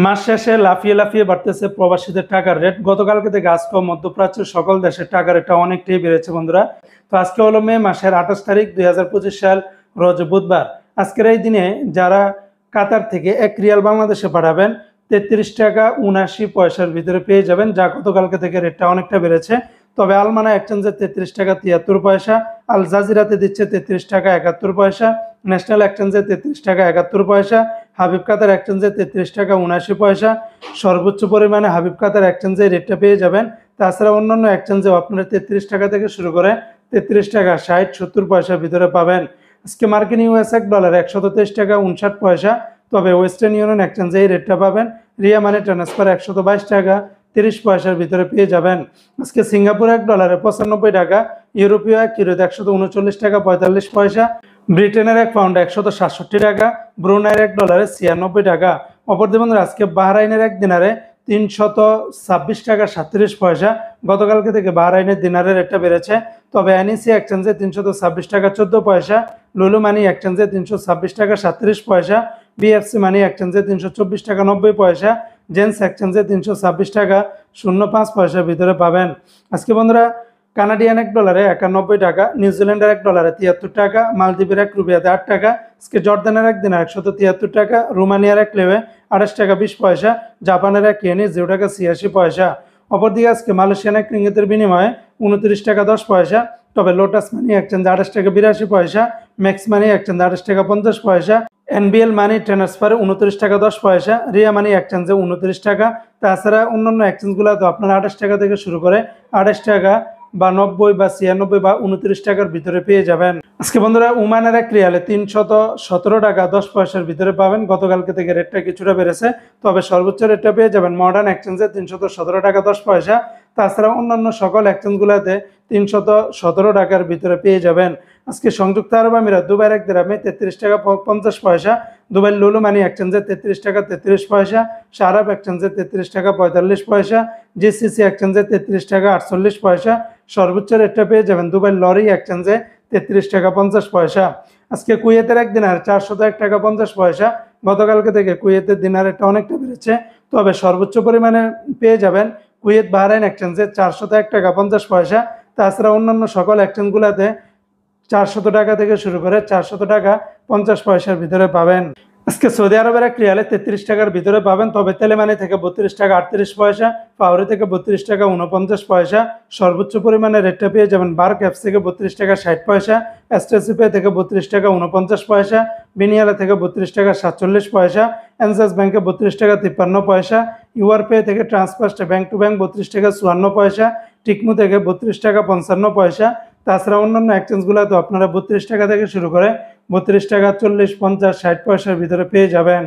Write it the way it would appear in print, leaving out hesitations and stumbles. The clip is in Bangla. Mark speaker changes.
Speaker 1: মাস শেষে লাফিয়ে লাফিয়ে বাড়তেছে প্রবাসীদের টাকার রেট। গতকালকে থেকে আজকেও মধ্যপ্রাচ্যের সকল দেশের টাকার রেটটা অনেকটাই বেড়েছে বন্ধুরা। তো আজকে হলো মে মাসের 28 তারিখ 2025 সাল, রোজ বুধবার। আজকের এই দিনে যারা কাতার থেকে 1 রিয়াল বাংলাদেশে পাঠাবেন 33 টাকা 79 পয়সার ভিতরে পেয়ে যাবেন, যা গতকালকে থেকে রেটটা অনেকটা বেড়েছে। তবে আলমানা এক্সচেঞ্জে 33 টাকা 73 পয়সা, আল জাজিরাতে দিচ্ছে 33 টাকা 71 পয়সা, ন্যাশনাল এক্সচেঞ্জে 33 টাকা 71 পয়সা, হাবিব কাতার এক্সচেঞ্জে 33 টাকা 79 পয়সা। সর্বোচ্চ পরিমাণে হাবিব কাতার এক্সচেঞ্জে রেটটা পেয়ে যাবেন। তাছাড়া অন্যান্য এক্সচেঞ্জেও আপনারা 33 টাকা থেকে শুরু করে 33 টাকা 60-70 পয়সার ভিতরে পাবেন। আজকে মার্কিন ইউএস $1 123 টাকা 59 পয়সা। তবে ওয়েস্টার্ন ইউনিয়ন এক্সচেঞ্জে এই রেটটা পাবেন। রিয়া মানি ট্রান্সফার 122 টাকা 30 পয়সার ভিতরে পেয়ে যাবেন। আজকে সিঙ্গাপুর $1 95 টাকা, ইউরোপীয় 1 ইউরোতে 139 টাকা 45 পয়সা, ব্রিটেনের 1 পাউন্ড 167 টাকা, ব্রুনাইয়ের $1 96 টাকা। অপরদিকে বন্ধুরা আজকে বাহরাইনের 1 দিনারে 326 টাকা 37 পয়সা। গতকালকে থেকে বাহরাইনের দিনারের রেটটা বেড়েছে। তবে এনইসি এক্সচেঞ্জে 326 টাকা 14 পয়সা, লুলু মানি এক্সচেঞ্জে 326 টাকা 37 পয়সা, বিএফসি মানি এক্সচেঞ্জে 324 টাকা 90 পয়সা, জেন্স এক্সচেঞ্জে 326 টাকা 05 পয়সার ভিতরে পাবেন। আজকে বন্ধুরা কানাডিয়ান $1 91 টাকা, নিউজিল্যান্ডের $1 73 টাকা, মালদ্বীপের 1 রুপিয়াতে 8 টাকা, আজকে জর্দানের 1 দিনার 173 টাকা, রোমানিয়ার 1 লেভে 28 টাকা 20 পয়সা, জাপানের 1 ইয়েনি 0 টাকা 86 পয়সা। অপরদিকে আজকে মালয়েশিয়ান 1 রিঙ্গিতের বিনিময়ে 29 টাকা 10 পয়সা। তবে লোটাস মানি এক্সচেঞ্জ 28 টাকা 82 পয়সা, ম্যাক্স মানি এক্সচেঞ্জ 28 টাকা 50 পয়সা, এনবিএল মানি ট্রান্সফারে 29 টাকা 10 পয়সা, রিয়া মানি এক্সচেঞ্জে 29 টাকা। তাছাড়া অন্যান্য এক্সচেঞ্জগুলো তো আপনারা 28 টাকা থেকে শুরু করে 28 টাকা বা 90 বা 96 বা 29 টাকার ভিতরে পেয়ে যাবেন। আজকে বন্ধুরা ওমানের 1 রিয়ালে 317 টাকা 10 পয়সার ভিতরে পাবেন। গতকালকে থেকে রেটটা কিছুটা বেড়েছে। তবে সর্বোচ্চ রেটটা পেয়ে যাবেন মডার্ন এক্সচেঞ্জে 317 টাকা 10 পয়সা। তাছাড়া অন্যান্য সকল এক্সচেঞ্জগুলোতে 317 টাকার ভিতরে পেয়ে যাবেন। আজকে সংযুক্ত আরব আমিরাত দুবাইয়ের 1 দিরহামে 33 টাকা 50 পয়সা, দুবাই লুলু মানি এক্সচেঞ্জে 33 টাকা 33 পয়সা, শারাব এক্সচেঞ্জে 33 টাকা 45 পয়সা, জিসিসি এক্সচেঞ্জে 33 টাকা 48 পয়সা। সর্বোচ্চ রেটটা পেয়ে যাবেন দুবাই লরি এক্সচেঞ্জে 33 টাকা 50 পয়সা। আজকে কুয়েতের 1 দিনার 401 টাকা 50 পয়সা। গতকালকে থেকে কুয়েতের দিনার রেটটা অনেকটা বেড়েছে। তবে সর্বোচ্চ পরিমাণে পেয়ে যাবেন কুয়েত বাহরাইন এক্সচেঞ্জে 401 টাকা 50 পয়সা। তাছাড়া অন্যান্য সকল এক্সচেঞ্জগুলোতে 400 টাকা থেকে শুরু করে 400 টাকা 50 পয়সার ভিতরে পাবেন। আজকে সৌদি আরবের 1 রিয়ালে 33 টাকার ভিতরে পাবেন। তবে তেলেমানি থেকে 32 টাকা 38 পয়সা, পাউরি থেকে 32 টাকা 49 পয়সা। সর্বোচ্চ পরিমাণে রেটটা পেয়ে যাবেন বার্ক অ্যাপস থেকে 32 টাকা 60 পয়সা, এসটিসি থেকে 32 টাকা 49 পয়সা, বিনিয়ালা থেকে 32 টাকা 47 পয়সা, এনসাস ব্যাংকে 32 টাকা 53 পয়সা, ইউআরপে থেকে ট্রান্সফার্স্ট ব্যাংক টু ব্যাংক 32 টাকা 54 পয়সা, টিকমু থেকে 32 টাকা 55 পয়সা। তাছাড়া অন্যান্য এক্সচেঞ্জগুলো তো আপনারা 32 টাকা থেকে শুরু করে 32 টাকা 40, 50, 60 পয়সার ভিতরে পেয়ে যাবেন।